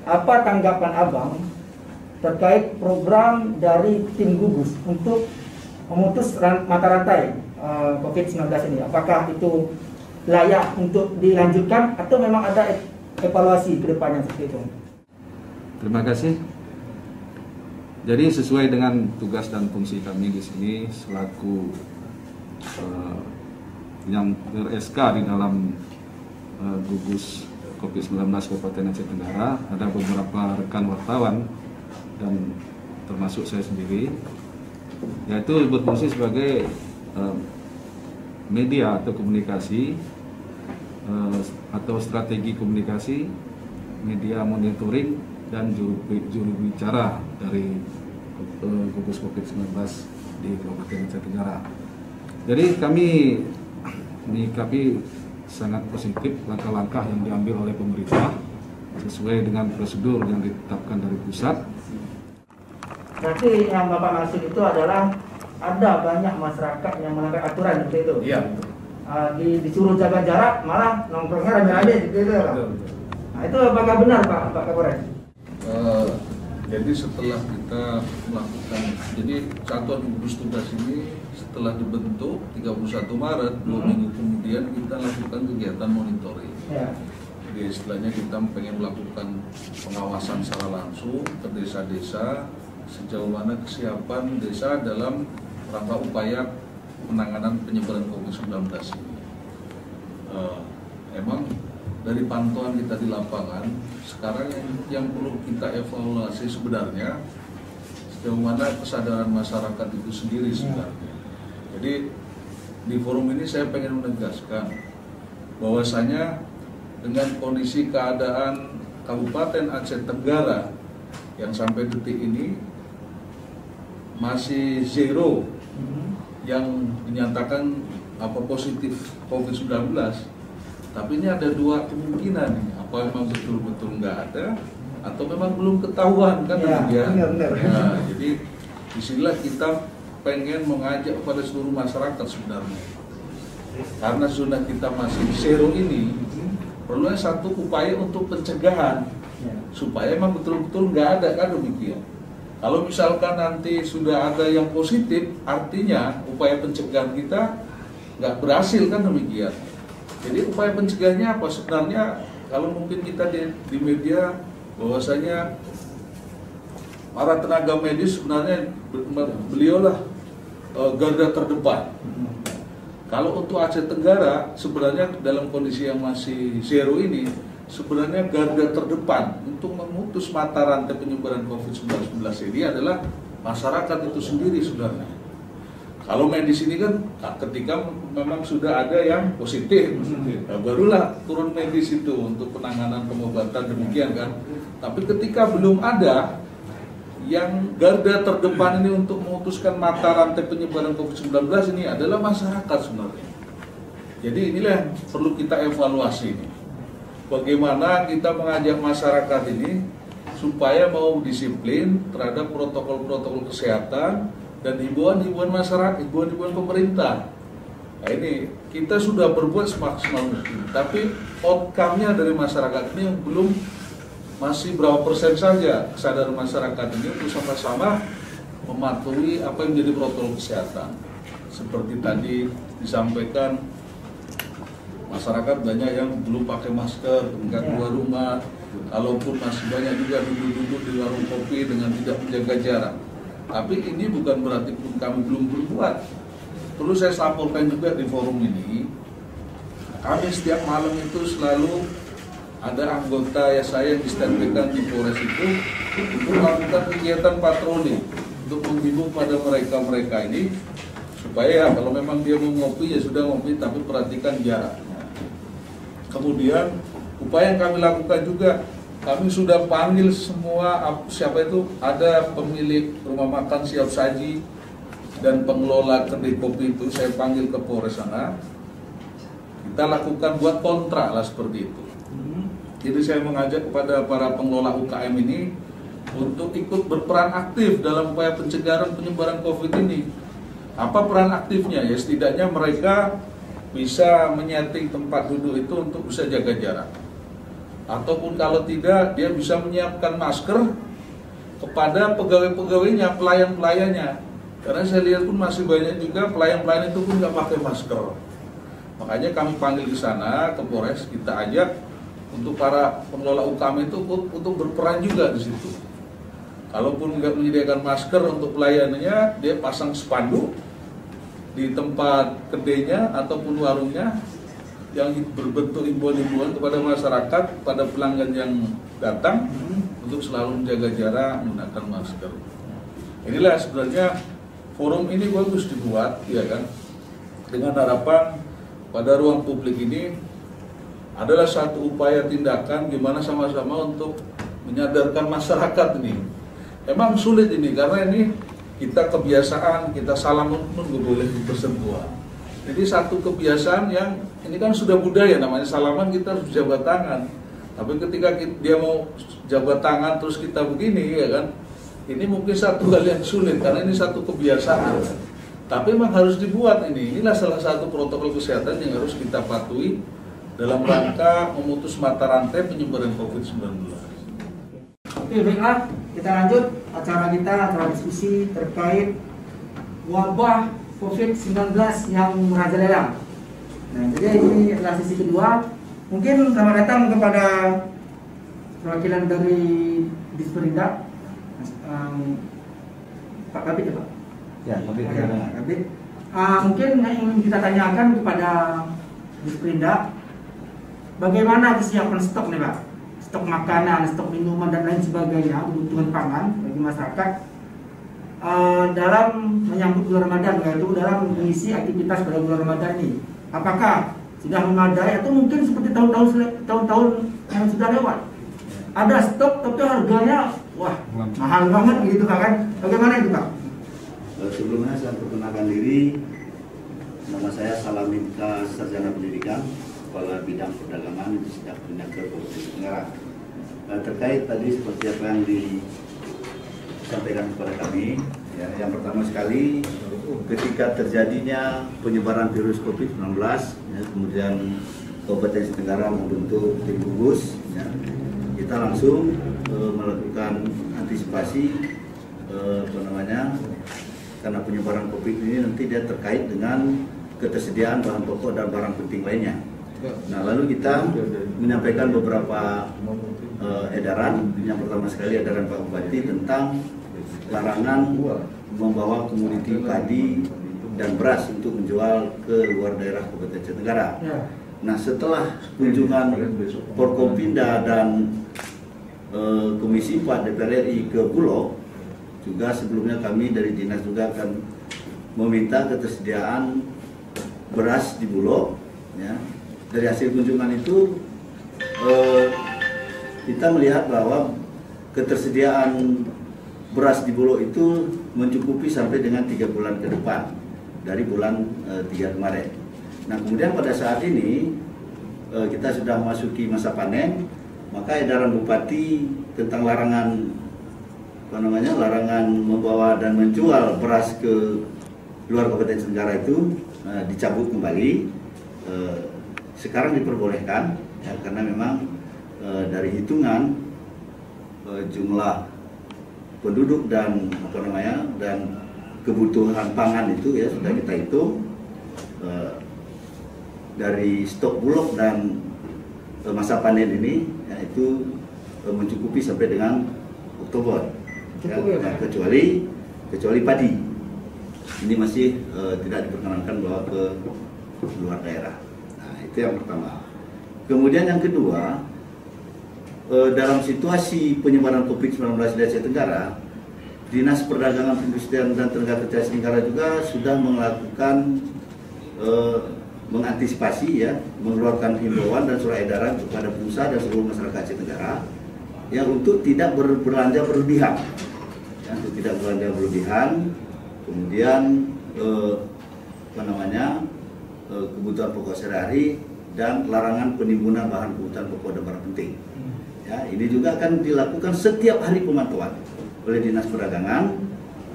apa tanggapan Abang terkait program dari tim gugus untuk memutus mata rantai COVID-19 ini? Apakah itu layak untuk dilanjutkan atau memang ada evaluasi ke depannya seperti itu? Terima kasih. Jadi sesuai dengan tugas dan fungsi kami di sini selaku yang ber-SK di dalam gugus COVID-19 Kabupaten Aceh Tenggara, ada beberapa rekan wartawan dan termasuk saya sendiri, yaitu berfungsi sebagai media atau komunikasi atau strategi komunikasi, media monitoring dan juru bicara dari gugus COVID-19 di Kabupaten Aceh Tenggara. Jadi kami menyikapi sangat positif langkah-langkah yang diambil oleh pemerintah sesuai dengan prosedur yang ditetapkan dari pusat. Berarti yang Bapak maksud itu adalah ada banyak masyarakat yang melanggar aturan seperti itu? Iya. Disuruh jaga jarak, malah nongkrongnya rame-rame seperti itu. Nah, itu apakah benar Pak Kapolres? Jadi setelah kita melakukan, jadi satuan gugus tugas ini setelah dibentuk 31 Maret, 2 minggu kemudian kita lakukan kegiatan monitoring. Ya. Jadi istilahnya kita pengen melakukan pengawasan secara langsung ke desa-desa, sejauh mana kesiapan desa dalam rangka upaya penanganan penyebaran COVID-19 ini. Emang dari pantauan kita di lapangan, sekarang yang perlu kita evaluasi sebenarnya sejauh mana kesadaran masyarakat itu sendiri sebenarnya. Jadi di forum ini saya pengen menegaskan bahwasanya dengan kondisi keadaan Kabupaten Aceh Tenggara yang sampai detik ini masih zero yang dinyatakan positif COVID-19. Tapi ini ada dua kemungkinan nih, apa memang betul-betul nggak ada atau memang belum ketahuan kan ya, benar. Nah, jadi disinilah kita pengen mengajak kepada seluruh masyarakat sebenarnya, karena zona kita masih zero ini perlunya satu upaya untuk pencegahan supaya memang betul-betul nggak ada kan demikian. Kalau misalkan nanti sudah ada yang positif, artinya upaya pencegahan kita nggak berhasil kan demikian. Jadi upaya pencegahannya apa? Sebenarnya kalau mungkin kita di media bahwasanya para tenaga medis sebenarnya beliaulah garda terdepan. Kalau untuk Aceh Tenggara sebenarnya dalam kondisi yang masih zero ini sebenarnya garda terdepan untuk memutus mata rantai penyebaran COVID-19 ini adalah masyarakat itu sendiri sebenarnya. Kalau medis ini kan ketika memang sudah ada yang positif, barulah turun medis itu untuk penanganan pengobatan demikian kan. Tapi ketika belum ada, yang garda terdepan ini untuk memutuskan mata rantai penyebaran COVID-19 ini adalah masyarakat sebenarnya. Jadi inilah yang perlu kita evaluasi ini. Bagaimana kita mengajak masyarakat ini supaya mau disiplin terhadap protokol-protokol kesehatan dan himbauan-himbauan masyarakat, himbauan-himbauan pemerintah. Nah ini kita sudah berbuat semaksimal mungkin, tapi outcome-nya dari masyarakat ini yang belum, masih berapa persen saja kesadaran masyarakat ini untuk sama-sama mematuhi apa yang menjadi protokol kesehatan. Seperti tadi disampaikan, masyarakat banyak yang belum pakai masker ketika keluar rumah, kalaupun masih banyak juga duduk-duduk di warung kopi dengan tidak menjaga jarak. Tapi ini bukan berarti kami belum berbuat. Perlu saya laporkan juga di forum ini, kami setiap malam itu selalu ada anggota ya saya yang distantekan di Polres itu untuk melakukan kegiatan patroli untuk menghimbau pada mereka ini supaya kalau memang dia mau ngopi ya sudah ngopi, tapi perhatikan jaraknya. Kemudian upaya yang kami lakukan juga, kami sudah panggil semua, siapa itu, ada pemilik rumah makan siap saji dan pengelola kedai kopi itu saya panggil ke Polres sana. Kita lakukan buat kontrak lah seperti itu. Jadi saya mengajak kepada para pengelola UKM ini untuk ikut berperan aktif dalam upaya pencegahan penyebaran COVID ini. Apa peran aktifnya? Ya setidaknya mereka bisa menyeting tempat duduk itu untuk bisa jaga jarak. ataupun kalau tidak dia bisa menyiapkan masker kepada pegawai-pegawainya, pelayan-pelayannya. Karena saya lihat pun masih banyak juga pelayan-pelayan itu pun nggak pakai masker. Makanya kami panggil ke sana, ke Polres, kita ajak untuk para pengelola UKM itu untuk berperan juga di situ. Kalaupun nggak menyediakan masker untuk pelayanannya, dia pasang spanduk di tempat kedainya ataupun warungnya yang berbentuk himbauan-himbauan kepada masyarakat, pada pelanggan yang datang untuk selalu menjaga jarak, menggunakan masker. Inilah sebenarnya forum ini bagus dibuat, ya kan, dengan harapan pada ruang publik ini adalah satu upaya tindakan gimana sama-sama untuk menyadarkan masyarakat ini. Emang sulit ini karena ini kita kebiasaan, kita salaman pun nggak boleh bersentuhan. Jadi satu kebiasaan yang ini kan sudah budaya, namanya salaman kita harus jabat tangan. Tapi ketika dia mau jabat tangan terus kita begini, ya kan, ini mungkin satu hal yang sulit karena ini satu kebiasaan. Tapi memang harus dibuat ini. Inilah salah satu protokol kesehatan yang harus kita patuhi dalam rangka memutus mata rantai penyebaran COVID-19. Oke, baiklah, kita lanjut acara diskusi terkait wabah COVID-19 yang merajalela. Nah, jadi ini adalah sesi kedua. Mungkin selamat datang kepada perwakilan dari Disperindak, Pak Kabit ya Pak? Ya, Kabit. Mungkin yang ingin kita tanyakan kepada Disperindak, bagaimana kesiapan stok nih Pak? Stok makanan, stok minuman dan lain sebagainya, kebutuhan pangan bagi masyarakat dalam menyambut bulan Ramadan, yaitu dalam mengisi aktivitas pada bulan Ramadan ini. Apakah sudah memadai atau mungkin seperti tahun-tahun yang sudah lewat? Ada stok tapi harganya wah mahal banget gitu kan? Bagaimana itu Pak? Sebelumnya saya perkenalkan diri, nama saya Salaminka Sarjana Pendidikan, Kepala Bidang Perdagangan di Dinas Perdagangan Kabupaten Tenggara. Terkait tadi seperti apa yang disampaikan kepada kami, ya, yang pertama sekali ketika terjadinya penyebaran virus COVID-19, ya, kemudian Kabupaten Tenggara membentuk tim gugus, ya, kita langsung melakukan antisipasi karena penyebaran COVID ini nanti dia terkait dengan ketersediaan bahan pokok dan barang penting lainnya. Nah, lalu kita menyampaikan beberapa edaran. Yang pertama sekali edaran Pak Bupati tentang larangan membawa komoditi padi dan beras untuk menjual ke luar daerah Kabupaten Jatinegara. Nah, setelah kunjungan Forkompinda dan Komisi 4 DPR RI ke Bulog, juga sebelumnya kami dari dinas juga akan meminta ketersediaan beras di Bulog. Ya. Dari hasil kunjungan itu kita melihat bahwa ketersediaan beras di Bulog itu mencukupi sampai dengan 3 bulan ke depan dari bulan 3 kemarin. Nah, kemudian pada saat ini kita sudah memasuki masa panen, maka edaran Bupati tentang larangan membawa dan menjual beras ke luar Kabupaten Tenggara itu dicabut kembali. Sekarang diperbolehkan, ya, karena memang dari hitungan jumlah penduduk dan dan kebutuhan pangan itu ya sudah kita hitung dari stok Bulog dan masa panen ini, ya, itu mencukupi sampai dengan Oktober. Ya, nah, kecuali padi ini masih tidak diperkenankan bawa ke luar daerah. Nah, itu yang pertama. Kemudian yang kedua, dalam situasi penyebaran COVID-19 di Aceh Tenggara, Dinas Perdagangan Perindustrian dan Tenaga Kerja Tenggara juga sudah melakukan mengantisipasi, ya, mengeluarkan himbauan dan surat edaran kepada pengusaha dan seluruh masyarakat Aceh Tenggara yang untuk tidak berbelanja berlebihan, ya, untuk tidak belanja berlebihan. Kemudian kebutuhan pokok sehari-hari dan larangan penimbunan bahan kebutuhan pokok dan barang penting. Ya, ini juga akan dilakukan setiap hari pemantauan oleh Dinas Perdagangan.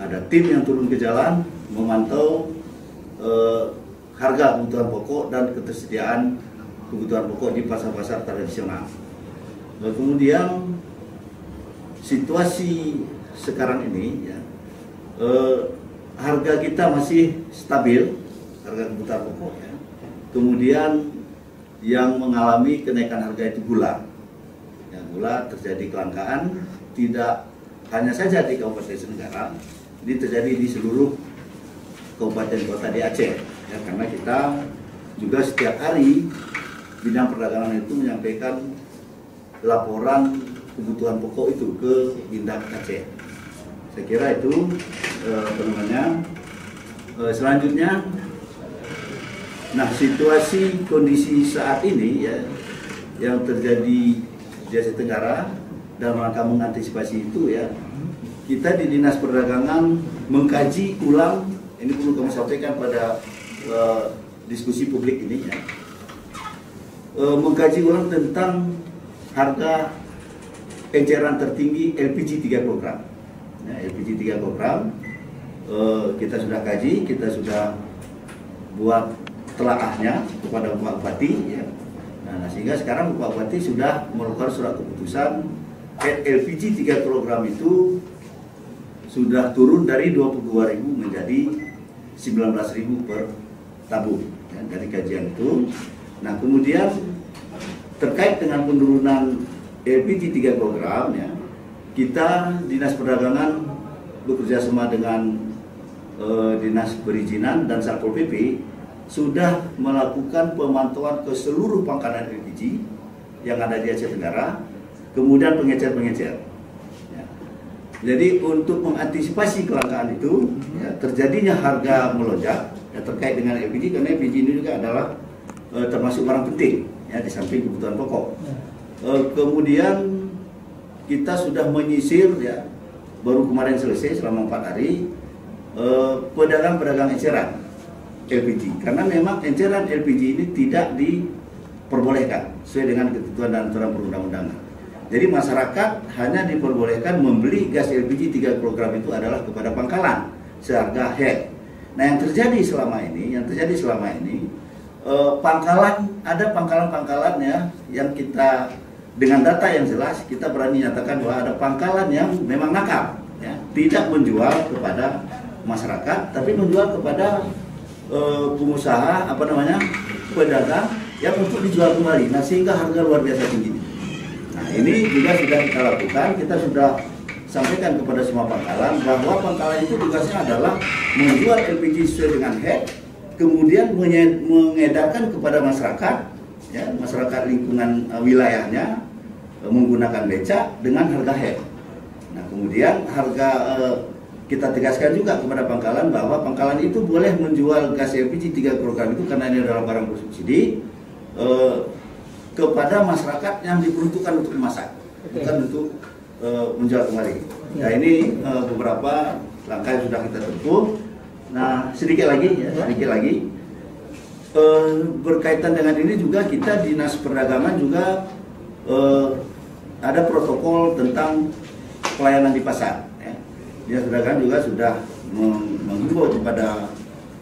Ada tim yang turun ke jalan memantau harga kebutuhan pokok dan ketersediaan kebutuhan pokok di pasar-pasar tradisional. Kemudian situasi sekarang ini ya, harga kita masih stabil, harga kebutuhan pokok ya. Kemudian yang mengalami kenaikan harga itu gula. Ya, gula terjadi kelangkaan, tidak hanya saja di Kabupaten Tenggara, ini terjadi di seluruh kabupaten kota di Aceh. Ya, karena kita juga setiap hari bidang perdagangan itu menyampaikan laporan kebutuhan pokok itu ke Indak Aceh. Saya kira itu selanjutnya. Nah, situasi kondisi saat ini ya yang terjadi di Aceh Tenggara, dalam rangka mengantisipasi itu ya, kita di Dinas Perdagangan mengkaji ulang, ini perlu kami sampaikan pada diskusi publik ini ya, mengkaji ulang tentang harga eceran tertinggi LPG 3 kg. Ya, LPG 3 kg kita sudah kaji, kita sudah buat telaahnya kepada Bapak Bupati ya. Nah, sehingga sekarang Bapak Bupati sudah melakukan surat keputusan LPG 3 kg itu sudah turun dari 22.000 menjadi 19.000 per tabung ya, dari kajian itu. Nah, kemudian terkait dengan penurunan LPG 3 kg ya, kita Dinas Perdagangan bekerja sama dengan Dinas Perizinan dan Satpol PP sudah melakukan pemantauan ke seluruh pangkalan LPG yang ada di Aceh Tenggara, kemudian pengecer-pengecer. Ya. Jadi untuk mengantisipasi kelangkaan itu, ya, terjadinya harga melonjak ya, terkait dengan LPG, karena LPG ini juga adalah termasuk barang penting ya, di samping kebutuhan pokok. Kemudian kita sudah menyisir ya, baru kemarin selesai selama 4 hari pedagang-pedagang eceran LPG, karena memang eceran LPG ini tidak diperbolehkan sesuai dengan ketentuan dan aturan perundang-undangan. Jadi masyarakat hanya diperbolehkan membeli gas LPG 3 kg itu adalah kepada pangkalan seharga head. Nah, yang terjadi selama ini pangkalan, ada pangkalan-pangkalan ya, yang kita dengan data yang jelas kita berani nyatakan bahwa ada pangkalan yang memang nakal ya, tidak menjual kepada masyarakat tapi menjual kepada pengusaha pedagang yang untuk dijual kembali. Nah, sehingga harga luar biasa tinggi. Nah, ini juga sudah kita lakukan, kita sudah sampaikan kepada semua pangkalan bahwa pangkalan itu tugasnya adalah menjual LPG sesuai dengan head, kemudian mengedarkan kepada masyarakat ya, masyarakat lingkungan wilayahnya menggunakan becak dengan harga head. Nah, kemudian harga kita tegaskan juga kepada pangkalan bahwa pangkalan itu boleh menjual gas LPG 3 kg itu karena ini adalah barang bersubsidi kepada masyarakat yang diperuntukkan untuk memasak, bukan untuk menjual kembali. Nah, ini beberapa langkah yang sudah kita tempuh. Nah, sedikit lagi berkaitan dengan ini juga kita Dinas Perdagangan juga ada protokol tentang pelayanan di pasar. Dinas Perdagangan juga sudah menghimbau kepada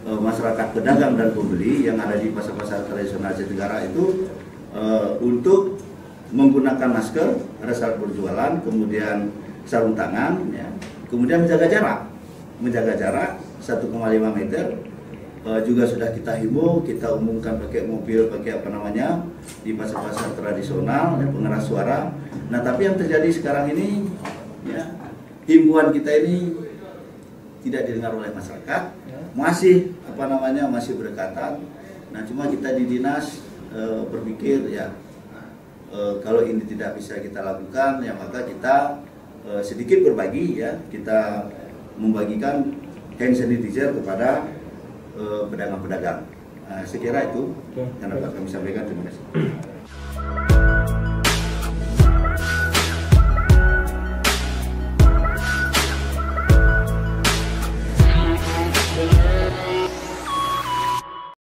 masyarakat pedagang dan pembeli yang ada di pasar-pasar tradisional Aceh Tenggara itu untuk menggunakan masker pada saat berjualan, kemudian sarung tangan, ya, kemudian menjaga jarak 1,5 meter. Juga sudah kita himbau, kita umumkan pakai mobil, pakai di pasar-pasar tradisional, ya, pengeras suara. Nah, tapi yang terjadi sekarang ini, ya, himbauan kita ini tidak didengar oleh masyarakat, masih masih berdekatan. Nah, cuma kita di dinas berpikir ya, kalau ini tidak bisa kita lakukan, ya maka kita sedikit berbagi, ya, kita membagikan hand sanitizer kepada pedagang-pedagang. Saya kira itu yang dapat kami sampaikan. Terima kasih.